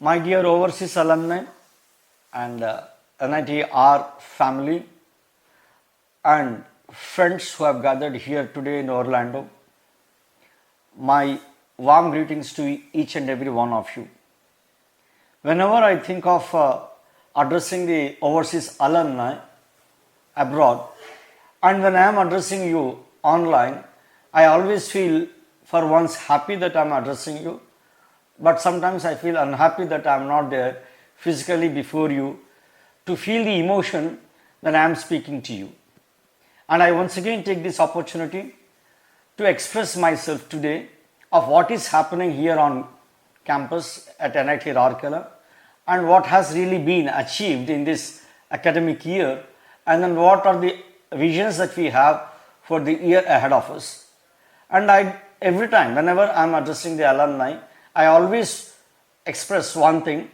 My dear overseas alumni and NITR family and friends who have gathered here today in Orlando, my warm greetings to each and every one of you. Whenever I think of addressing the overseas alumni abroad, and when I am addressing you online, I always feel for once happy that I am addressing you, but sometimes I feel unhappy that I am not there physically before you to feel the emotion that I am speaking to you. And I once again take this opportunity to express myself today of what is happening here on campus at NIT Rourkela and what has really been achieved in this academic year, and then what are the visions that we have for the year ahead of us. And every time, whenever I am addressing the alumni, I always express one thing,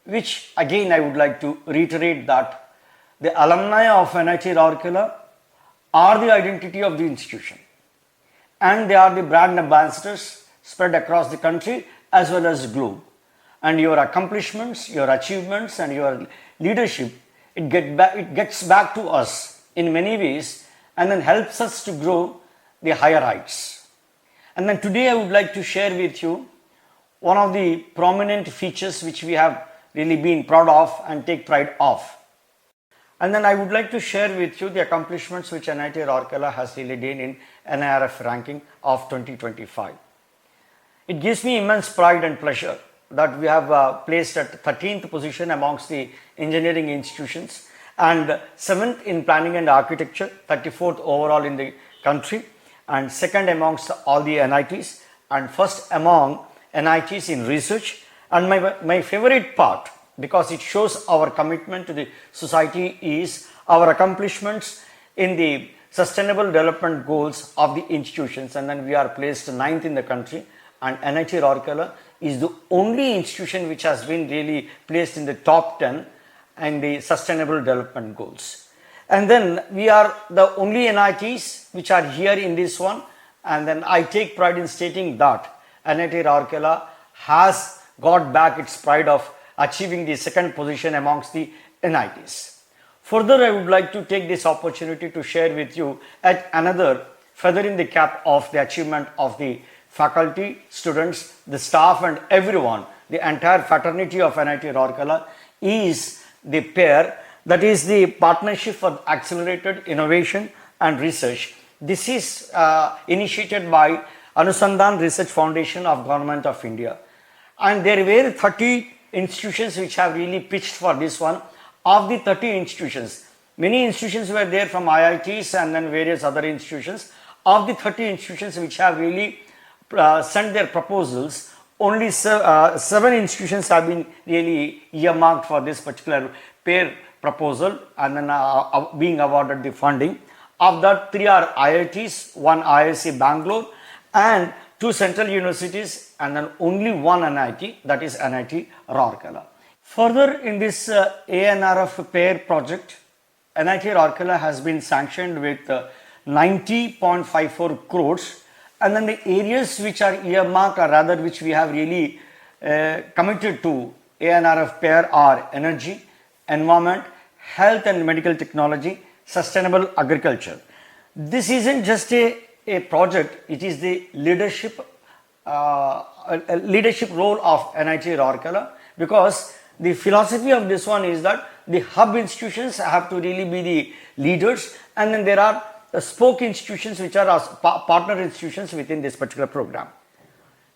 which again I would like to reiterate, that the alumni of NIT Rourkela are the identity of the institution, and they are the brand ambassadors spread across the country as well as globe. And your accomplishments, your achievements and your leadership, it gets back to us in many ways and then helps us to grow the higher heights. And then today I would like to share with you one of the prominent features which we have really been proud of and take pride of. And then I would like to share with you the accomplishments which NIT Rourkela has really done in NIRF ranking of 2025. It gives me immense pride and pleasure that we have placed at 13th position amongst the engineering institutions and 7th in planning and architecture, 34th overall in the country, and 2nd amongst all the NITs, and 1st among NITs in research. And my favorite part, because it shows our commitment to the society, is our accomplishments in the sustainable development goals of the institutions, and then we are placed 9th in the country, and NIT Rourkela is the only institution which has been really placed in the top 10 and the sustainable development goals. And then we are the only NITs which are here in this one, and then I take pride in stating that NIT Rourkela has got back its pride of achieving the 2nd position amongst the NITs. Further, I would like to take this opportunity to share with you at another feather in the cap of the achievement of the faculty, students, the staff and everyone. The entire fraternity of NIT Rourkela is the pair, that is the Partnership for Accelerated Innovation and Research. This is initiated by Anusandhan Research Foundation of Government of India. And there were 30 institutions which have really pitched for this one. Of the 30 institutions, many institutions were there from IITs and then various other institutions. Of the 30 institutions which have really sent their proposals, only 7 institutions have been really earmarked for this particular pair proposal and then being awarded the funding. Of that, 3 are IITs, 1 IIC Bangalore and 2 central universities, and then only 1 NIT, that is NIT Rourkela. Further, in this ANRF pair project, NIT Rourkela has been sanctioned with 90.54 crores, and then the areas which are earmarked, or rather which we have really committed to ANRF pair, are energy, environment, health and medical technology, sustainable agriculture. This isn't just a project, it is the leadership role of NIT Rourkela, because the philosophy of this one is that the hub institutions have to really be the leaders, and then there are spoke institutions which are partner institutions within this particular program.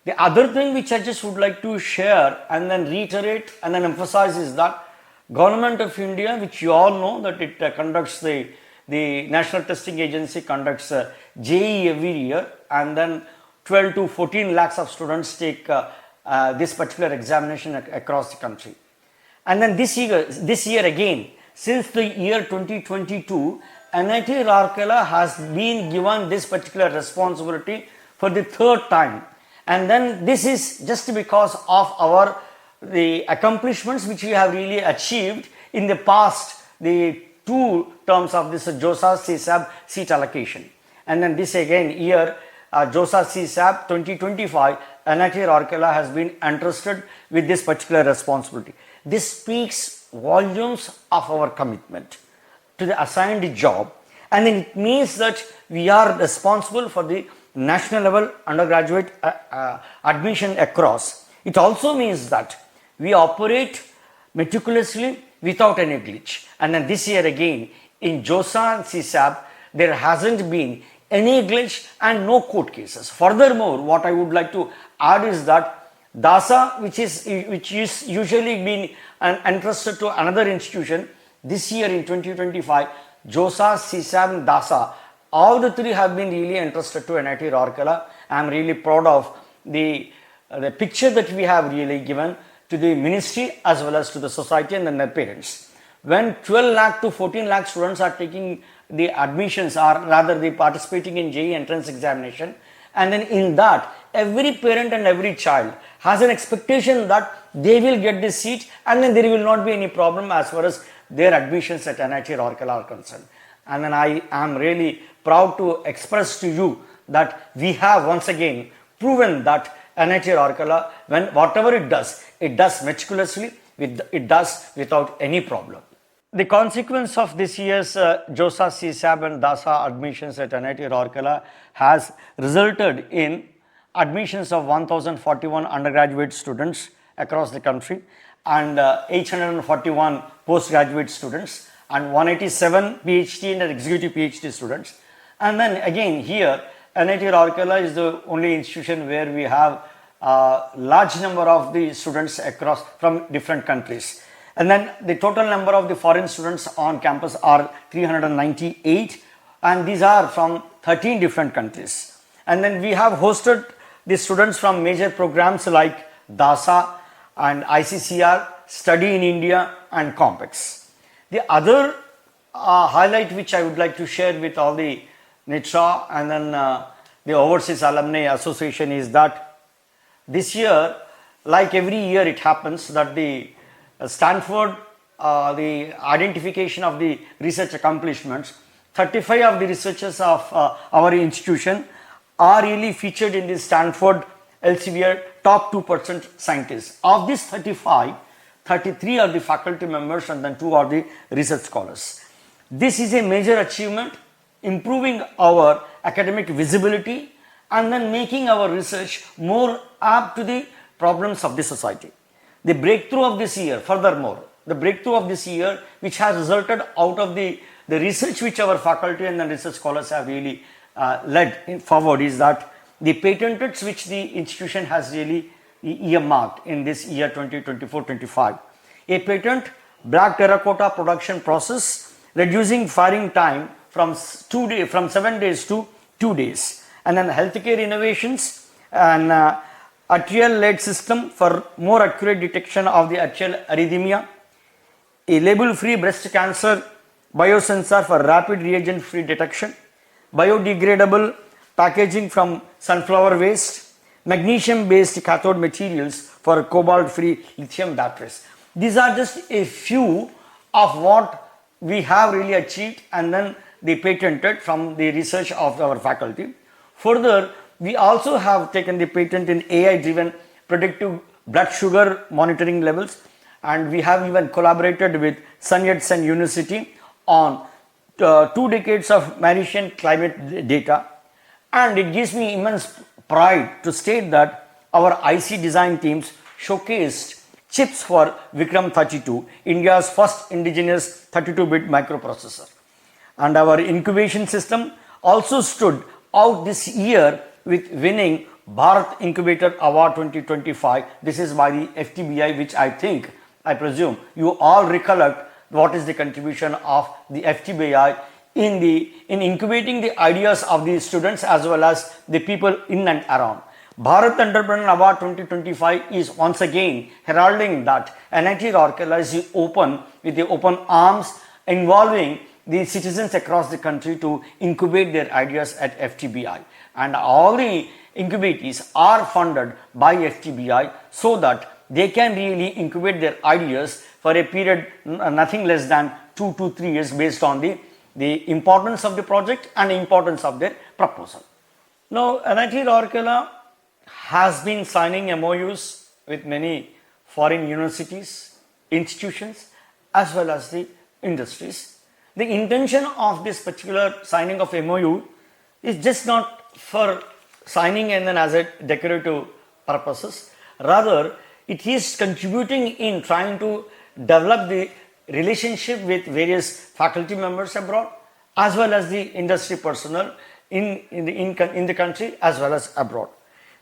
The other thing which I just would like to share and then reiterate and then emphasize is that Government of India, which you all know that it conducts the National Testing Agency conducts JEE every year, and then 12 to 14 lakhs of students take this particular examination across the country. And then this year again, since the year 2022, NIT Rourkela has been given this particular responsibility for the 3rd time. And then this is just because of the accomplishments which we have really achieved in the past, the 2 terms of this JOSA CSAB seat allocation. And then this again year, JOSA CSAB 2025 NIT Rourkela has been entrusted with this particular responsibility. This speaks volumes of our commitment to the assigned job, and then it means that we are responsible for the national level undergraduate admission across. It also means that we operate meticulously without any glitch. And then this year again in JOSA and CSAB there hasn't been any glitch and no court cases. Furthermore, what I would like to add is that DASA, which is usually been entrusted to another institution, this year in 2025, JOSA, CSAB and DASA, all the three have been really entrusted to NIT Rourkela. I am really proud of the picture that we have really given to the ministry as well as to the society and their parents. When 12 lakh to 14 lakh students are taking the admissions, or rather they participating in JEE entrance examination, and then in that every parent and every child has an expectation that they will get this seat and then there will not be any problem as far as their admissions at NIT Rourkela are concerned. And then I am really proud to express to you that we have once again proven that NIT Rourkela, when whatever it does meticulously, it does without any problem. The consequence of this year's JOSA, CSAB and DASA admissions at NIT Rourkela has resulted in admissions of 1041 undergraduate students across the country and 841 postgraduate students and 187 PhD and executive PhD students. And then again here NIT Rourkela is the only institution where we have a large number of the students across from different countries. And then the total number of the foreign students on campus are 398 and these are from 13 different countries. And then we have hosted the students from major programs like DASA and ICCR, Study in India and COMPEX. The other highlight which I would like to share with all the NITROAA and then the Overseas Alumni Association is that this year, like every year it happens that the Stanford, the identification of the research accomplishments, 35 of the researchers of our institution are really featured in the Stanford Elsevier top 2% scientists. Of these 35, 33 are the faculty members and then 2 are the research scholars. This is a major achievement, improving our academic visibility and then making our research more apt to the problems of the society. The breakthrough of this year, furthermore, the breakthrough of this year which has resulted out of the research which our faculty and the research scholars have really led forward is that the patents which the institution has really earmarked in this year 2024-25. A patent, black terracotta production process, reducing firing time from 7 days to 2 days. And then healthcare innovations and atrial-led system for more accurate detection of the atrial arrhythmia, a label-free breast cancer biosensor for rapid reagent-free detection, biodegradable packaging from sunflower waste, magnesium-based cathode materials for cobalt-free lithium batteries. These are just a few of what we have really achieved and then they patented from the research of our faculty. Further, we also have taken the patent in AI-driven predictive blood sugar monitoring levels, and we have even collaborated with Sun Yat-sen University on 2 decades of Mauritian climate data. And it gives me immense pride to state that our IC design teams showcased chips for Vikram 32, India's first indigenous 32-bit microprocessor. And our incubation system also stood out this year with winning Bharat Incubator Award 2025. This is by the FTBI, which I presume you all recollect what is the contribution of the FTBI in incubating the ideas of the students as well as the people in and around. Bharat Entrepreneur Award 2025 is once again heralding that NIT Rourkela is open with the open arms, involving the citizens across the country to incubate their ideas at FTBI. And all the incubatees are funded by FTBI so that they can really incubate their ideas for a period nothing less than 2 to 3 years based on the importance of the project and the importance of their proposal. Now, NIT Rourkela has been signing MOUs with many foreign universities, institutions, as well as the industries. The intention of this particular signing of MOU is just not for signing and then as a decorative purposes. Rather, it is contributing in trying to develop the relationship with various faculty members abroad, as well as the industry personnel in the country as well as abroad.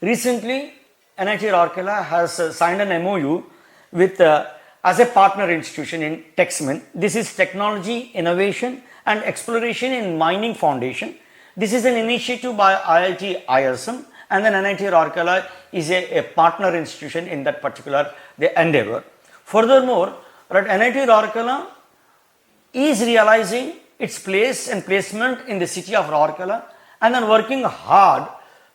Recently, NIT Rourkela has signed an MOU with as a partner institution in TechSmin. This is Technology, Innovation and Exploration in Mining Foundation. This is an initiative by IIT ISM, and then NIT Rourkela is a partner institution in that particular endeavor. Furthermore, NIT Rourkela is realizing its place and placement in the city of Rourkela and then working hard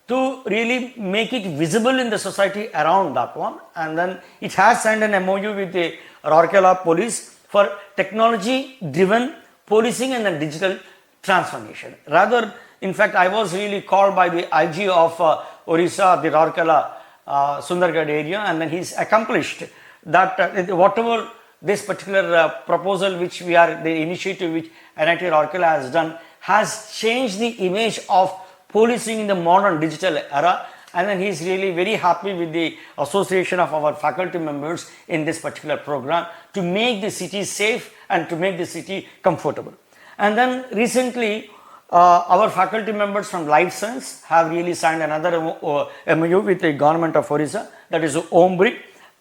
to really make it visible in the society around that one. And then it has signed an MOU with the Rourkela police for technology driven policing and then digital transformation. Rather, in fact, I was really called by the IG of Orissa, the Rourkela Sundargarh area, and then he's accomplished that whatever this particular proposal which we are, the initiative which NIT Rourkela has done, has changed the image of policing in the modern digital era, and then he is really very happy with the association of our faculty members in this particular program to make the city safe and to make the city comfortable. And then recently our faculty members from Life Science have really signed another MOU with the government of Orissa, that is OMBRI,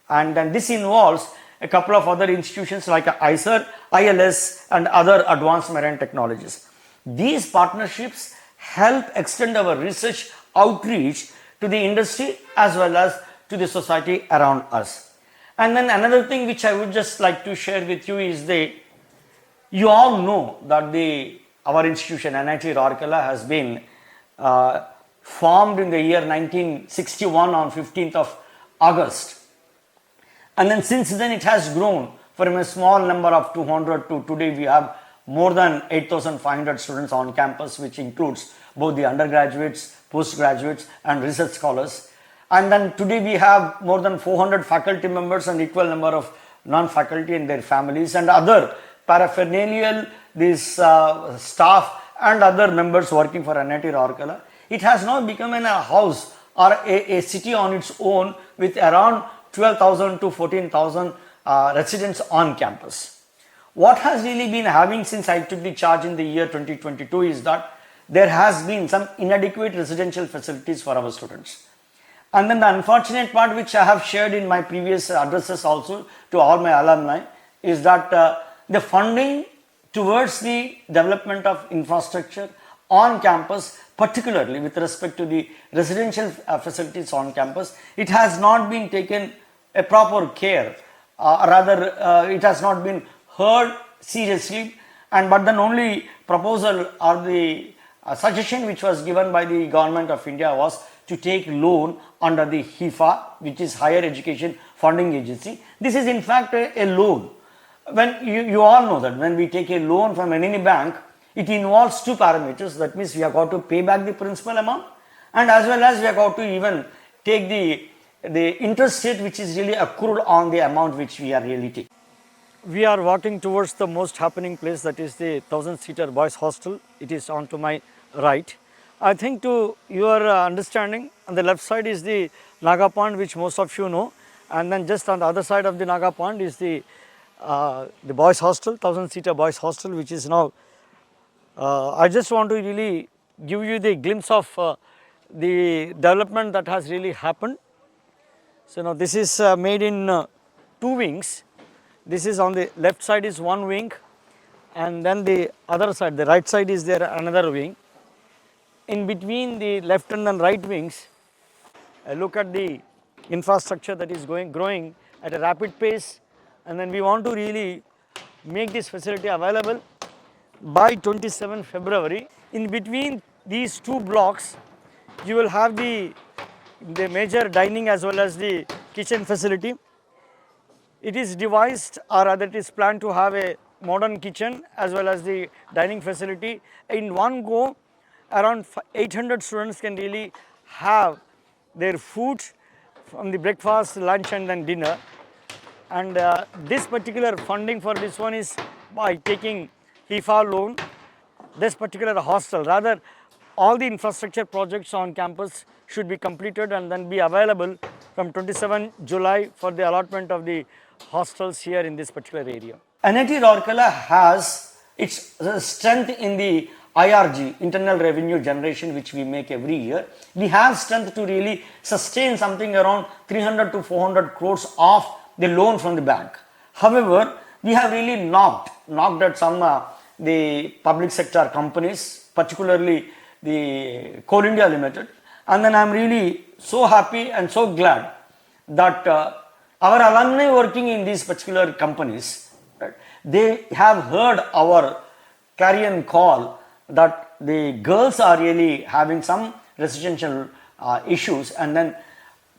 and then this involves a couple of other institutions like ISER, ILS and other advanced marine technologies. These partnerships help extend our research outreach to the industry as well as to the society around us. And then another thing which I would just like to share with you is you all know that our institution NIT Rourkela has been formed in the year 1961 on 15th of August. And then since then it has grown from a small number of 200 to today we have more than 8,500 students on campus, which includes both the undergraduates, postgraduates and research scholars. And then today we have more than 400 faculty members and equal number of non-faculty and their families and other paraphernalia, these staff and other members working for NIT Rourkela. It has now become a house or a city on its own with around 12,000 to 14,000 residents on campus. What has really been having since I took the charge in the year 2022 is that there has been some inadequate residential facilities for our students. And then the unfortunate part which I have shared in my previous addresses also to all my alumni is that the funding towards the development of infrastructure on campus, particularly with respect to the residential facilities on campus, it has not been taken a proper care, it has not been heard seriously, but then only proposal or the suggestion which was given by the government of India was to take loan under the HIFA, which is Higher Education Funding Agency. This is in fact a loan. When you all know that when we take a loan from any bank, it involves two parameters. That means we have got to pay back the principal amount, and as well as we have got to even take the interest rate which is really accrued on the amount which we are really taking. We are walking towards the most happening place, that is the 1,000-seater boys hostel. It is on to my right. I think to your understanding, on the left side is the Naga Pond, which most of you know, and then just on the other side of the Naga Pond is the boys hostel, 1,000-seater boys hostel, which is now, I just want to really give you the glimpse of the development that has really happened. So now this is made in two wings. This is on the left side is one wing, and then the other side, the right side is there another wing. In between the left and then right wings, look at the infrastructure that is growing at a rapid pace, and then we want to really make this facility available by 27 February. In between these two blocks, you will have the major dining as well as the kitchen facility. It is devised, or rather it is planned to have a modern kitchen as well as the dining facility. In one go, around 800 students can really have their food from the breakfast, lunch and then dinner. And this particular funding for this one is by taking HIFA loan. This particular hostel, rather all the infrastructure projects on campus should be completed and then be available from 27 July for the allotment of the hostels here in this particular area. NIT Rourkela has its strength in the IRG, internal revenue generation, which we make every year. We have strength to really sustain something around 300 to 400 crores of the loan from the bank. However, we have really knocked at some the public sector companies, particularly the Coal India Limited, and then I am really so happy and so glad that our alumni working in these particular companies, right, they have heard our clarion call that the girls are really having some residential issues, and then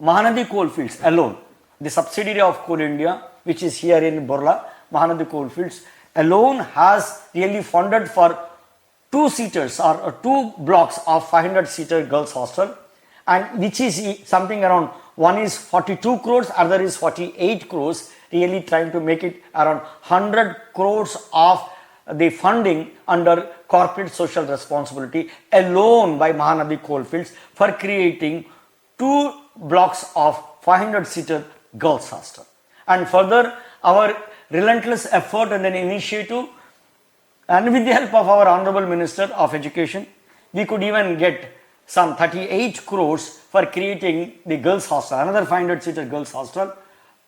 Mahanadi Coalfields alone, the subsidiary of Coal India, which is here in Borla, Mahanadi Coalfields alone has really funded for 2-seaters or 2 blocks of 500-seater girls hostel, and which is something around, one is 42 crores, other is 48 crores, really trying to make it around 100 crores of the funding under corporate social responsibility alone by Mahanadi Coalfields for creating 2 blocks of 500-seater girls hostel. And further, our relentless effort and an initiative, and with the help of our Honorable Minister of Education, we could even get some 38 crores for creating the girls hostel, another 500-seater girls hostel,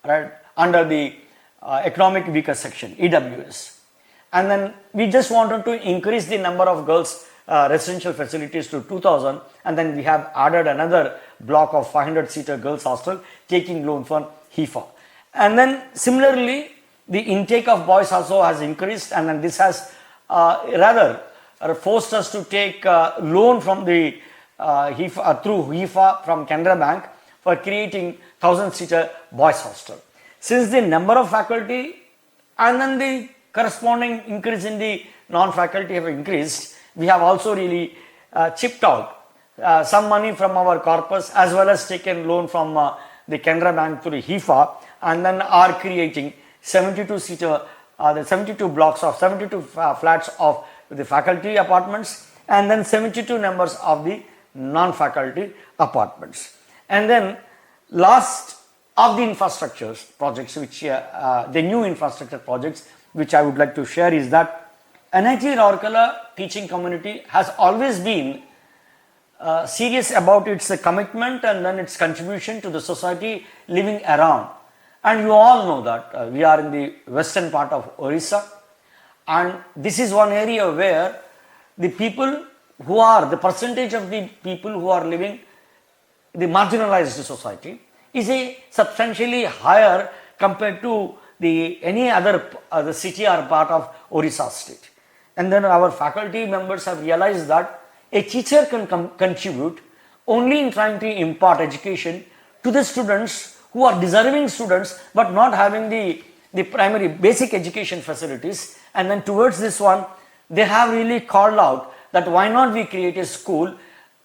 right, under the economic weaker section, EWS. And then we just wanted to increase the number of girls residential facilities to 2000, and then we have added another block of 500-seater girls hostel taking loan from HIFA. And then similarly, the intake of boys also has increased, and then this has rather forced us to take loan from the HIFA, through HIFA from Canara Bank for creating 1000-seater boys hostel. Since the number of faculty and then the corresponding increase in the non-faculty have increased, we have also really chipped out some money from our corpus as well as taken loan from the Canara Bank through HIFA, and then are creating 72-seater, the 72 blocks of 72 flats of the faculty apartments, and then 72 numbers of the non-faculty apartments. And then last of the infrastructures projects, which the new infrastructure projects which I would like to share is that NIT Rourkela teaching community has always been serious about its commitment and then its contribution to the society living around. And you all know that we are in the western part of Orissa, and this is one area where the people who are, the percentage of the people who are living the marginalized society is a substantially higher compared to the any other the city or part of Orissa state. And then our faculty members have realized that a teacher can contribute only in trying to impart education to the students who are deserving students but not having the primary basic education facilities. And then towards this one, they have really called out that why not we create a school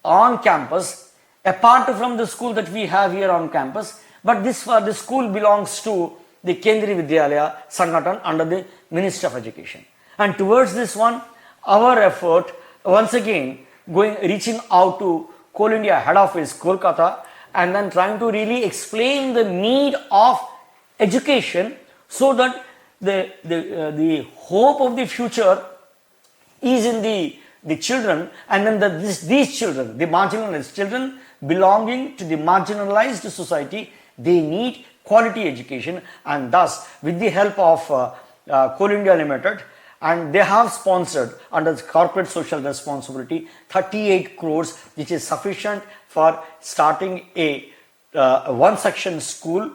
on campus apart from the school that we have here on campus, but this school belongs to the Kendriya Vidyalaya Sangathan under the Ministry of Education. And towards this one, our effort once again reaching out to Coal India head office Kolkata, and then trying to really explain the need of education so that the hope of the future is in the children, and then these children, the marginalized children belonging to the marginalized society, they need quality education. And thus with the help of Coal India Limited, and they have sponsored under corporate social responsibility 38 crores, which is sufficient for starting a one section school.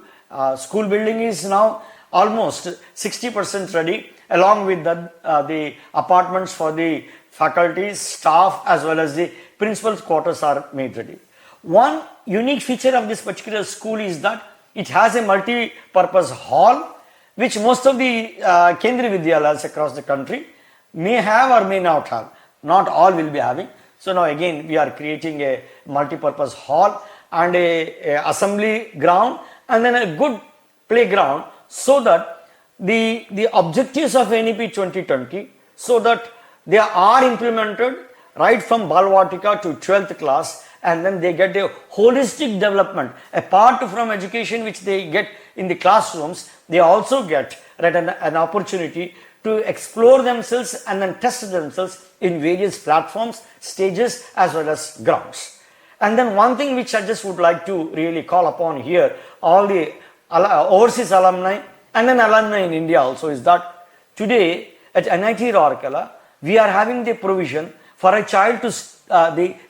School building is now almost 60% ready, along with the apartments for the faculty, staff as well as the principal's quarters are made ready. One unique feature of this particular school is that it has a multi-purpose hall, which most of the Kendriya Vidyalayas across the country may have or may not have. Not all will be having. So now again we are creating a multi-purpose hall, and a assembly ground and then a good playground, so that the objectives of NEP 2020, so that they are implemented right from Balvatika to 12th class, and then they get a holistic development apart from education which they get in the classrooms. They also get an opportunity to explore themselves and then test themselves in various platforms, stages as well as grounds. And then one thing which I just would like to really call upon here, all the overseas alumni and then alumni in India also, is that today at NIT Rourkela we are having the provision for a child to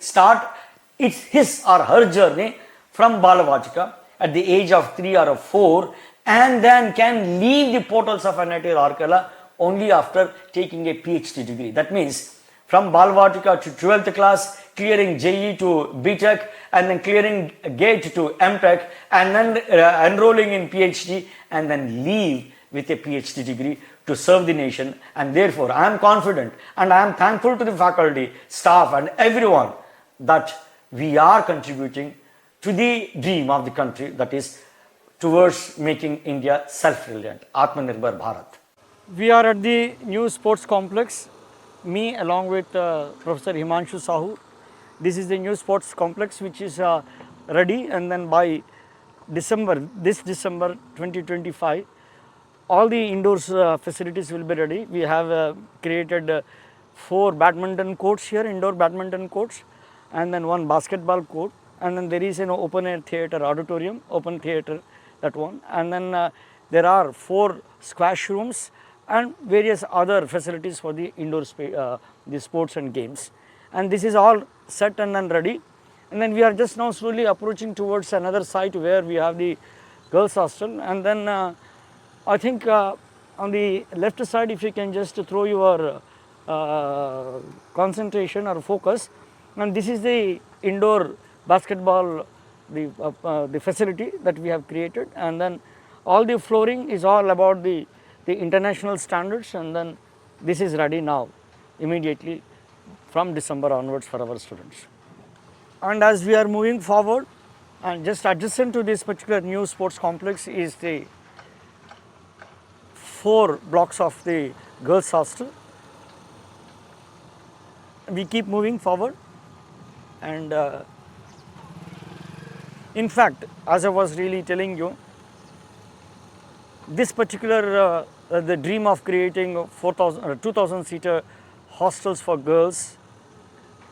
start his or her journey from Balavatika at the age of 3 or 4, and then can leave the portals of NIT Rourkela only after taking a PhD degree. That means from Balvatika to 12th class, clearing JE to BTech, and then clearing GATE to MTech, and then enrolling in PhD, and then leave with a PhD degree to serve the nation. And therefore I am confident and I am thankful to the faculty, staff and everyone that we are contributing to the dream of the country, that is towards making India self-reliant, Atmanirbhar Bharat. We are at the new sports complex, me along with Professor Himanshu Sahu. This is the new sports complex which is ready, and then by this December 2025, all the indoors facilities will be ready. We have created 4 badminton courts here, indoor badminton courts, and then 1 basketball court, and then there is an open air theatre auditorium, open theatre, that one, and then there are 4 squash rooms and various other facilities for the indoor the sports and games. And this is all set and then ready. And then we are just now slowly approaching towards another site where we have the girls hostel. And then I think on the left side, if you can just throw your concentration or focus, and this is the indoor basketball, the facility that we have created, and then all the flooring is all about the international standards, and then this is ready now immediately from December onwards for our students. And as we are moving forward, and just adjacent to this particular new sports complex is the 4 blocks of the girls hostel. We keep moving forward, and in fact, as I was really telling you, this particular the dream of creating 2,000 seater hostels for girls,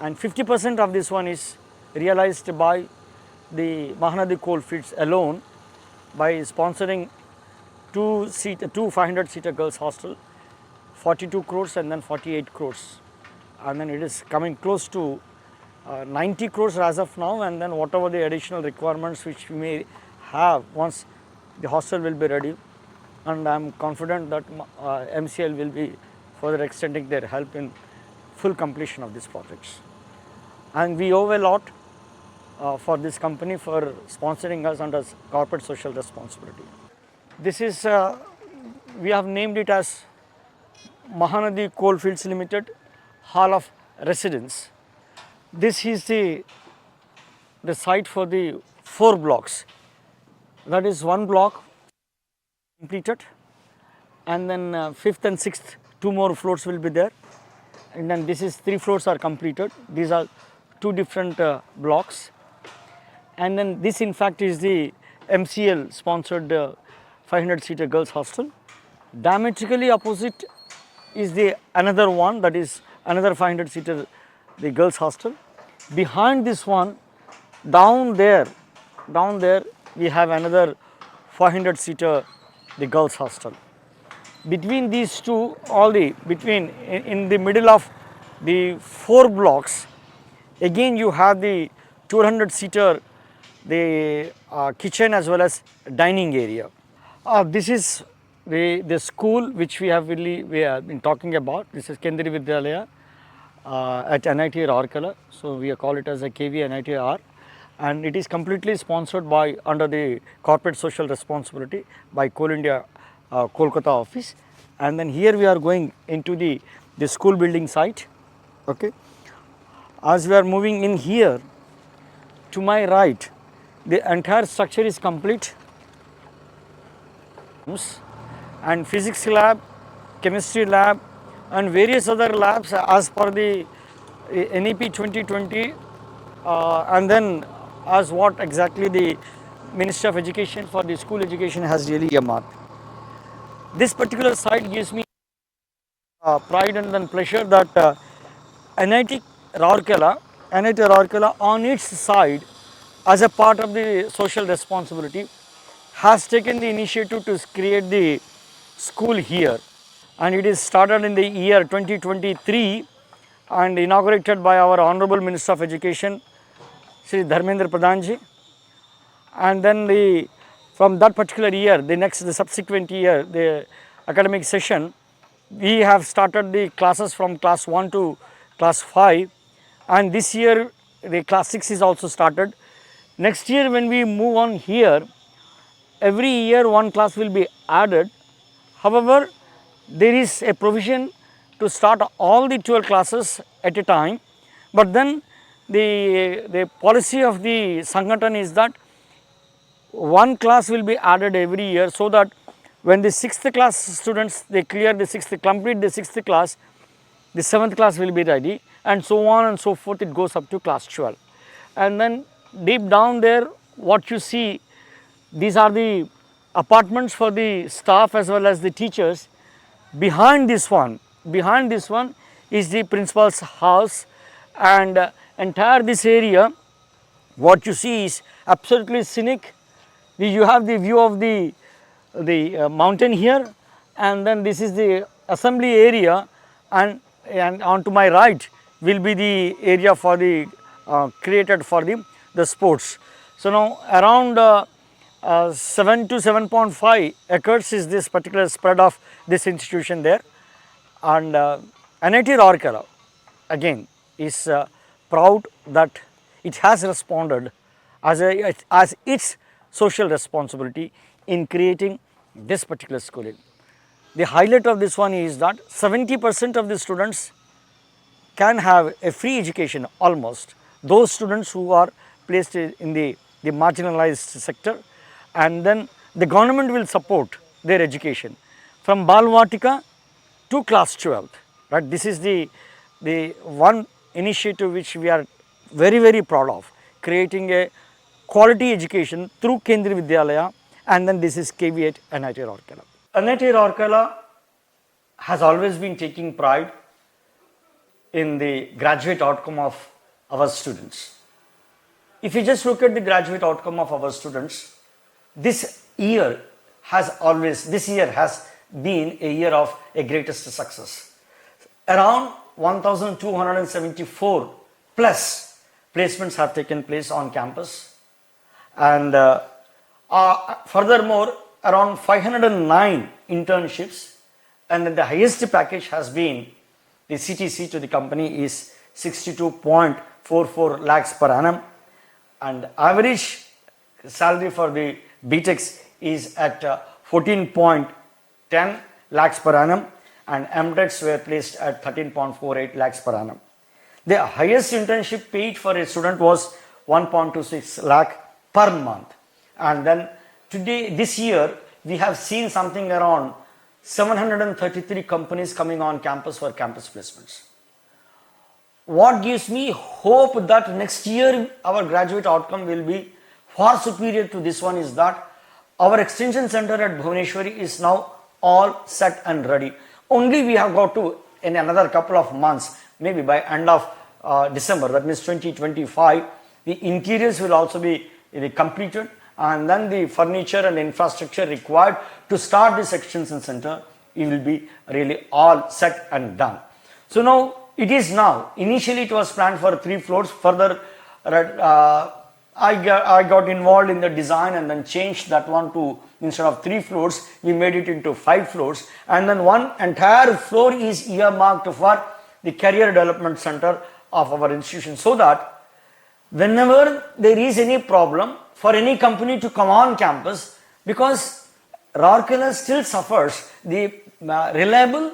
and 50% of this one is realized by the Mahanadi Coalfields alone by sponsoring 2 500 seater girls hostel, 42 crores and then 48 crores, and then it is coming close to 90 crores as of now, and then whatever the additional requirements which we may have once the hostel will be ready. And I am confident that MCL will be further extending their help in full completion of these projects. And we owe a lot for this company for sponsoring us under corporate social responsibility. This is, we have named it as Mahanadi Coalfields Limited Hall of Residence. This is the site for the 4 blocks. That is 1 block completed, and then 5th and 6th 2 more floors will be there, and then this is 3 floors are completed. These are 2 different blocks, and then this in fact is the MCL sponsored 500 seater girls hostel. Diametrically opposite is the another one, that is another 500 seater the girls hostel. Behind this one, down there we have another 500 seater the girls hostel. Between these two, in the middle of the 4 blocks, again you have the 200 seater the kitchen as well as dining area. This is the school which we have been talking about. This is Kendriya Vidyalaya at NIT Rourkela. So we call it as a KV NITR, and it is completely sponsored by under the corporate social responsibility by Coal India Kolkata office. And then here we are going into the school building site. Okay. As we are moving in here, to my right The entire structure is complete, and physics lab, chemistry lab, and various other labs as per the NEP 2020, and then as what exactly the Ministry of Education for the school education has really earmarked. This particular site gives me pride and then pleasure that NIT Rourkela, NIT Rourkela on its side, as a part of the social responsibility, has taken the initiative to create the school here, and it is started in the year 2023 and inaugurated by our Honorable Minister of Education, Sri Dharmendra Pradhanji. And then from that particular year, the subsequent year, the academic session, we have started the classes from class 1 to class 5, and this year the class 6 is also started. Next year when we move on here, every year one class will be added. However, there is a provision to start all the 12 classes at a time, but then the policy of the Sangathan is that one class will be added every year, so that when the 6th class students, they clear the 6th, complete the 6th class, the 7th class will be ready, and so on and so forth, it goes up to class 12. And then deep down there, what you see, these are the apartments for the staff as well as the teachers. Behind this one is the principal's house, and entire this area, what you see is absolutely scenic. You have the view of the mountain here, and then this is the assembly area, and on to my right will be the area for the created for the sports. So now around 7 to 7.5 acres is this particular spread of this institution there, and NIT Rourkela again is proud that it has responded as its social responsibility in creating this particular schooling. The highlight of this one is that 70% of the students can have a free education almost, those students who are placed in the marginalized sector, and then the government will support their education from Balvatika to class 12, right. This is the one initiative which we are very proud of, creating a quality education through Kendriya Vidyalaya, and then this is KV at NIT Rourkela. NIT Rourkela has always been taking pride in the graduate outcome of our students. If you just look at the graduate outcome of our students, this year has been a year of a greatest success. Around 1274 plus placements have taken place on campus, and furthermore around 509 internships, and then the highest package has been the CTC to the company is 62.44 lakhs per annum, and average salary for the BTechs is at 14.10 lakhs per annum, and MTechs were placed at 13.48 lakhs per annum. The highest internship paid for a student was 1.26 lakh per month, and then this year we have seen something around 733 companies coming on campus for campus placements. What gives me hope that next year our graduate outcome will be far superior to this one is that our extension center at Bhubaneswari is now all set and ready. Only we have got to, in another couple of months, maybe by end of December, that means 2025, the interiors will also be completed, and then the furniture and infrastructure required to start this extension center, it will be really all set and done. So now it is now, initially it was planned for 3 floors, further I got involved in the design and then changed that one to, instead of 3 floors, we made it into 5 floors, and then one entire floor is earmarked for the career development center of our institution, so that whenever there is any problem for any company to come on campus, because Rourkela still suffers the reliable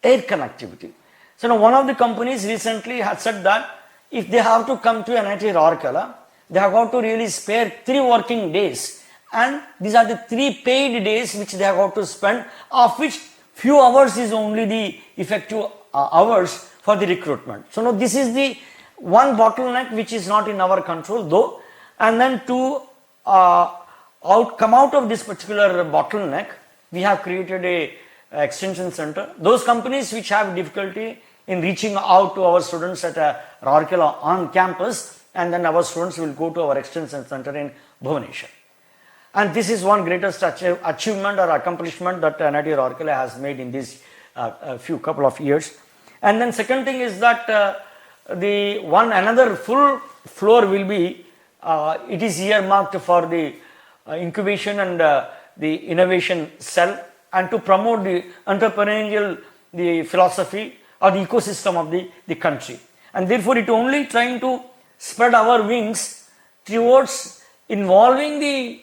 air connectivity. So now one of the companies recently had said that if they have to come to NIT Rourkela, they have got to really spare 3 working days, and these are the 3 paid days which they have got to spend, of which few hours is only the effective hours for the recruitment. So now this is the one bottleneck which is not in our control though, and then to come out of this particular bottleneck, we have created a extension center. Those companies which have difficulty in reaching out to our students at Rourkela on campus, and then our students will go to our extension center in Bhubaneswar. And this is one greatest achievement or accomplishment that NIT Rourkela has made in this couple of years. And then second thing is that another full floor will be, it is earmarked for the incubation and the innovation cell, and to promote the entrepreneurial philosophy or the ecosystem of the country. And therefore it only trying to spread our wings towards involving the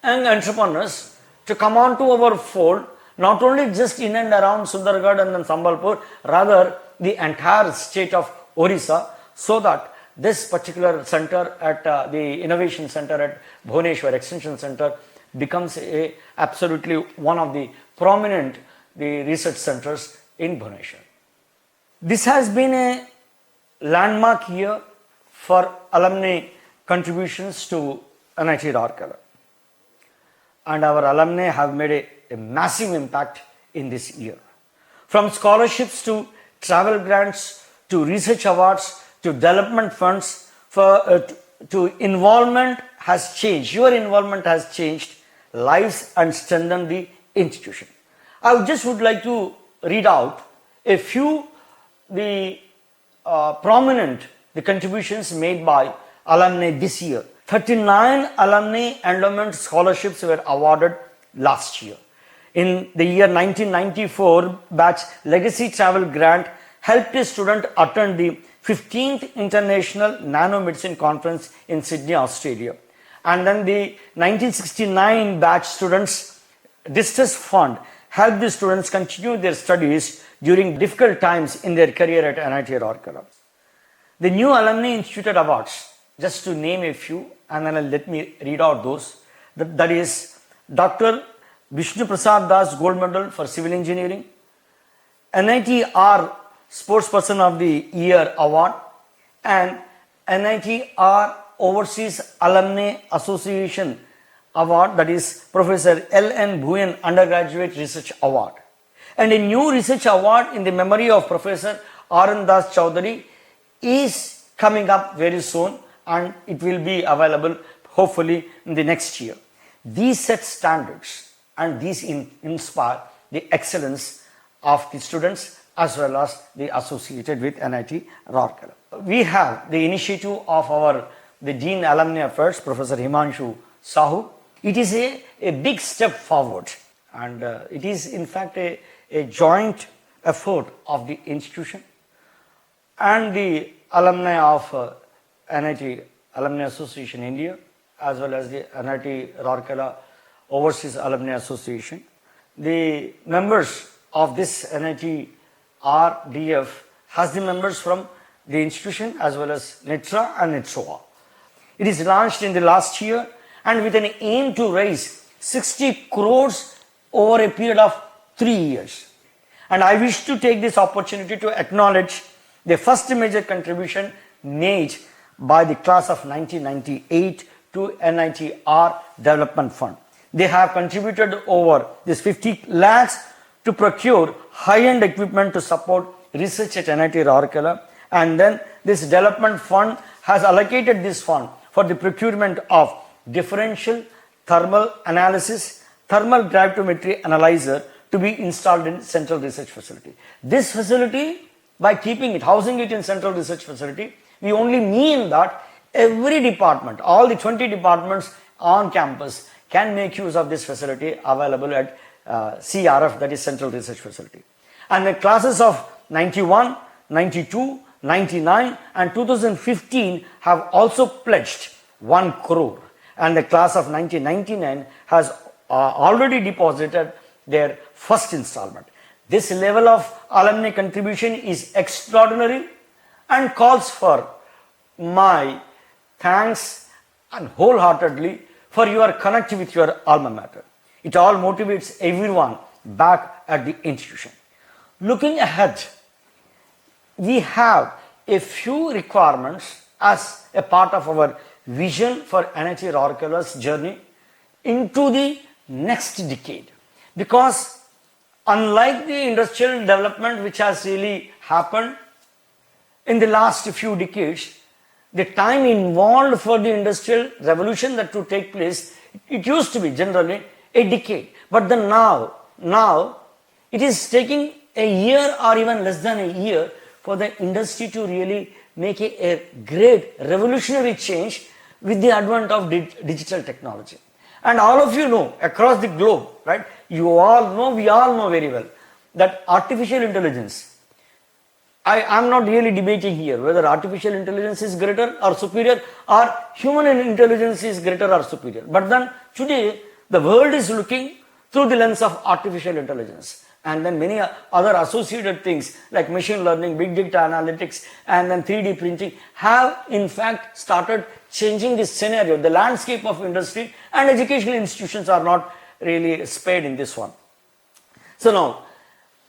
young entrepreneurs to come on to our fold, not only just in and around Sundargarh and then Sambalpur, rather the entire state of Orissa, so that this particular center at the innovation center at Bhubaneswar Extension Center becomes absolutely one of the prominent research centers in Bhubaneswar. This has been a landmark year for alumni contributions to NIT Rourkela, and our alumni have made a massive impact in this year. From scholarships to travel grants to research awards to development funds, to involvement has changed. Your involvement has changed lives and strengthened the institution. I just would like to read out a few prominent contributions made by alumni this year. 39 alumni endowment scholarships were awarded last year. In the year 1994, batch Legacy Travel Grant helped a student attend the 15th International Nanomedicine Conference in Sydney, Australia. And then the 1969 batch students Distress Fund helped the students continue their studies during difficult times in their career at NIT Rourkela. The new Alumni Instituted Awards, just to name a few, and then let me read out those. That is Dr. Vishnu Prasad Das Gold Medal for Civil Engineering, NITR Sportsperson of the Year Award, and NITR Overseas Alumni Association Award, that is Professor L.N. Bhuyan Undergraduate Research Award. And a new research award in the memory of Professor R.N. Das Chowdhury is coming up very soon, and it will be available hopefully in the next year. These set standards and these inspire the excellence of the students as well as the associated with NIT Rourkela. We have the initiative of the Dean Alumni Affairs, Professor Himanshu Sahu. It is a big step forward, and it is in fact a joint effort of the institution and the alumni of NIT Alumni Association India, as well as the NIT Rourkela Overseas Alumni Association. The members of this NIT RDF has the members from the institution as well as NITROAA and NITROAA. It is launched in the last year and with an aim to raise 60 crores over a period of 3 years. And I wish to take this opportunity to acknowledge the first major contribution made by the class of 1998 to NITR Development Fund. They have contributed over this 50 lakhs to procure high-end equipment to support research at NIT Rourkela, and then this development fund has allocated this fund for the procurement of differential thermal analysis, thermal gravitometry analyzer to be installed in Central Research Facility. This facility, by housing it in Central Research Facility, we only mean that every department, all the 20 departments on campus can make use of this facility available at CRF, that is Central Research Facility. And the classes of 91, 92, 99 and 2015 have also pledged 1 crore, and the class of 1999 has already deposited their first installment. This level of alumni contribution is extraordinary and calls for my thanks and wholeheartedly for your connect with your alma mater. It all motivates everyone back at the institution. Looking ahead, we have a few requirements as a part of our vision for NIT Rourkela's journey into the next decade. Because unlike the industrial development which has really happened in the last few decades, the time involved for the industrial revolution that to take place, it used to be generally a decade. But then now it is taking a year or even less than a year for the industry to really make a great revolutionary change with the advent of digital technology. And all of you know across the globe, right? You all know, we all know very well that artificial intelligence, I am not really debating here whether artificial intelligence is greater or superior or human intelligence is greater or superior. But then today the world is looking through the lens of artificial intelligence. And then many other associated things like machine learning, big data analytics, and then 3D printing have in fact started changing this scenario. The landscape of industry and educational institutions are not really spared in this one. So now,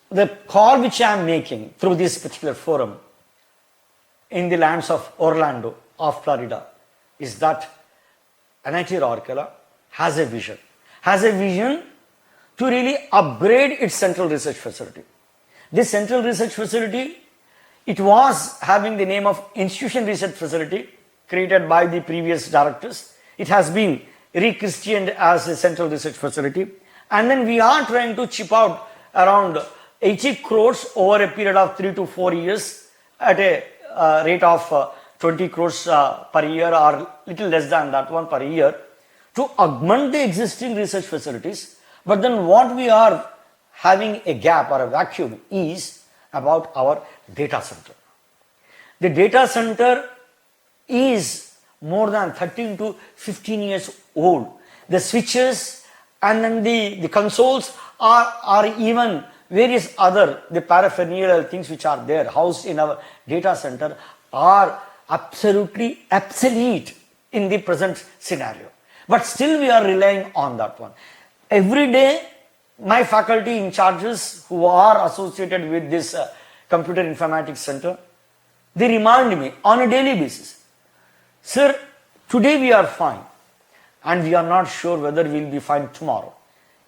the call which I am making through this particular forum in the lands of Orlando, of Florida, is that NIT Rourkela has a vision to really upgrade its central research facility. This central research facility, it was having the name of Institution Research Facility created by the previous directors. It has been rechristened as a central research facility, and then we are trying to chip out around 80 crores over a period of 3 to 4 years at a rate of 20 crores per year or little less than that one per year to augment the existing research facilities. But then what we are having a gap or a vacuum is about our data center. The data center is more than 13 to 15 years old. The switches and then the consoles are even various other, the paraphernal things which are there housed in our data center are absolutely obsolete in the present scenario. But still we are relying on that one. Every day, my faculty in charges who are associated with this computer informatics center, they remind me on a daily basis, sir, today we are fine and we are not sure whether we will be fine tomorrow.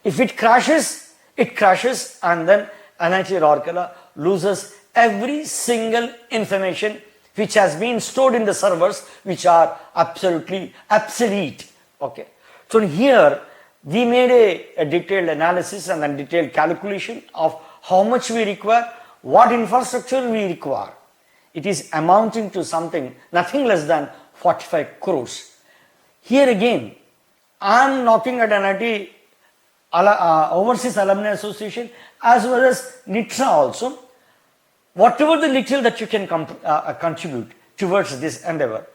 If it crashes, and then NIT Rourkela loses every single information which has been stored in the servers which are absolutely obsolete. Okay. So here we made a detailed analysis and then detailed calculation of how much we require, what infrastructure we require. It is amounting to something, nothing less than 45 crores. Here again, I am knocking at NIT Overseas Alumni Association as well as NITROAA also. Whatever the little that you can contribute towards this endeavor,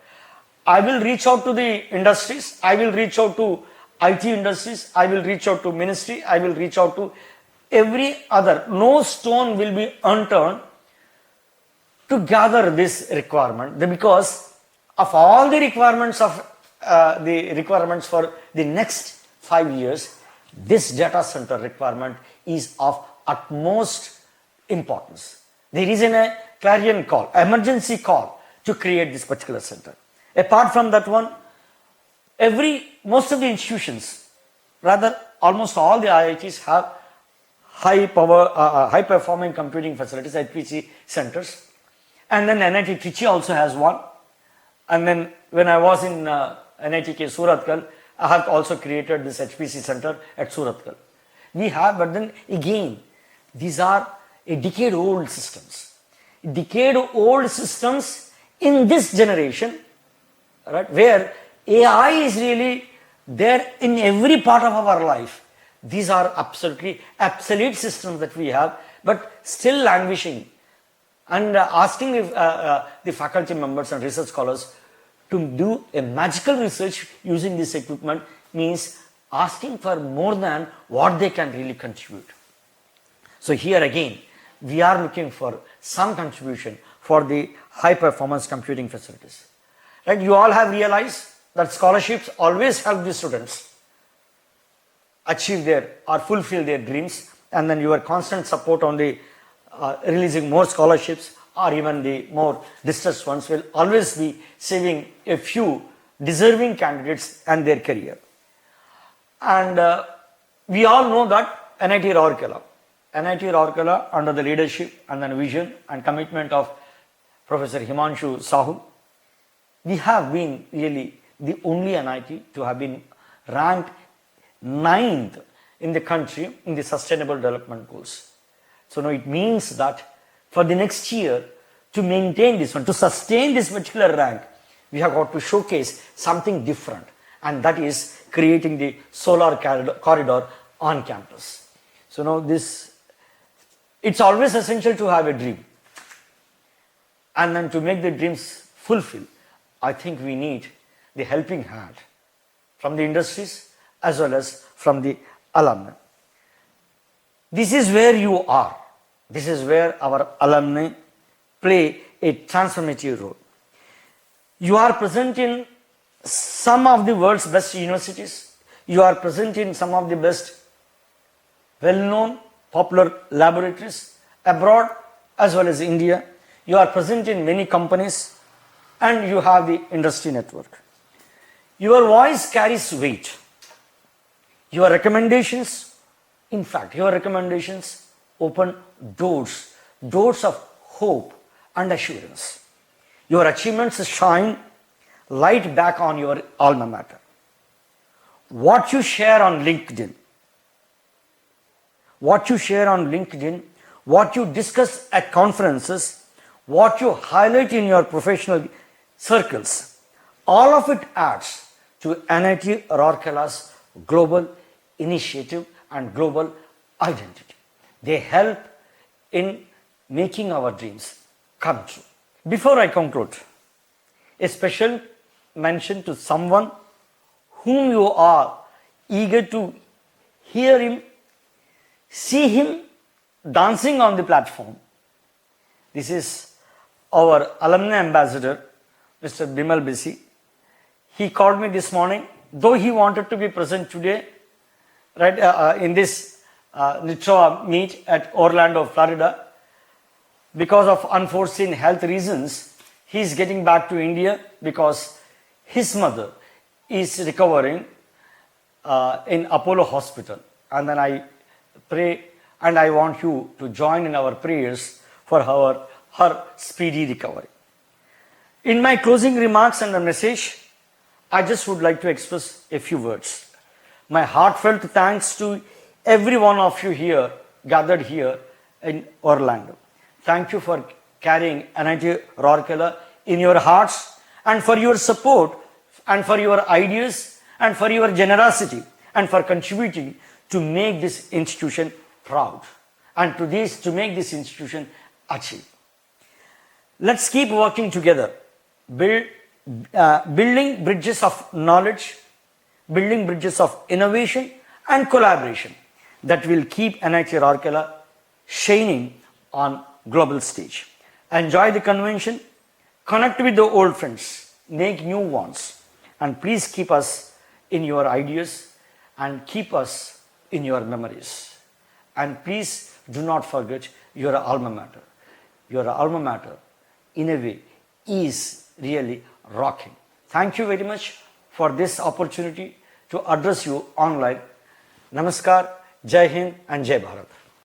I will reach out to the industries, I will reach out to IT industries, I will reach out to ministry, I will reach out to every other. No stone will be unturned to gather this requirement, because of all the requirements of for the next 5 years, this data center requirement is of utmost importance. There is a clarion call, emergency call to create this particular center. Apart from that one, most of the institutions, rather almost all the IITs have high performing computing facilities, HPC centers. And then NIT Trichy also has one. And then when I was in NITK Surathkal, I have also created this HPC center at Surathkal. We have, but then again, these are a decade-old systems. Decade-old systems in this generation, right, where AI is really there in every part of our life. These are absolutely obsolete systems that we have, but still languishing. And asking the faculty members and research scholars to do a magical research using this equipment means asking for more than what they can really contribute. So here again, we are looking for some contribution for the high performance computing facilities. Right? You all have realized that scholarships always help the students achieve their or fulfill their dreams, and then your constant support on the releasing more scholarships or even the more distressed ones will always be saving a few deserving candidates and their career. And we all know that NIT Rourkela under the leadership and then vision and commitment of Professor Himanshu Sahu, we have been really the only NIT to have been ranked 9th in the country in the Sustainable Development Goals. So now it means that for the next year, to maintain this one, to sustain this particular rank, we have got to showcase something different, and that is creating the solar corridor on campus. So now it's always essential to have a dream, and then to make the dreams fulfill, I think we need the helping hand from the industries as well as from the alumni. This is where you are. This is where our alumni play a transformative role. You are present in some of the world's best universities. You are present in some of the best well-known popular laboratories abroad as well as India. You are present in many companies and you have the industry network. Your voice carries weight. Your recommendations, in fact, your recommendations open doors of hope and assurance. Your achievements shine light back on your alma mater. What you share on LinkedIn, what you discuss at conferences, what you highlight in your professional circles, all of it adds to NIT Rourkela's global initiative and global identity. They help in making our dreams come true. Before I conclude, a special mention to someone whom you are eager to hear him, see him dancing on the platform. This is our alumni ambassador, Mr. Bimal Bisi. He called me this morning, though he wanted to be present today, right, in this NITROAA meet at Orlando, Florida. Because of unforeseen health reasons, he is getting back to India because his mother is recovering in Apollo Hospital. And then I pray and I want you to join in our prayers for her speedy recovery. In my closing remarks and a message, I just would like to express a few words. My heartfelt thanks to every one of you here, gathered here in Orlando. Thank you for carrying NIT Rourkela in your hearts and for your support and for your ideas and for your generosity and for contributing to make this institution proud and to make this institution achieve. Let's keep working together, building bridges of knowledge, building bridges of innovation and collaboration that will keep NIT Rourkela shining on global stage. Enjoy the convention, connect with the old friends, make new ones, and please keep us in your ideas and keep us in your memories. And please do not forget your alma mater. Your alma mater, in a way, is really rocking. Thank you very much for this opportunity to address you online. Namaskar, Jai Hind and Jai Bharat.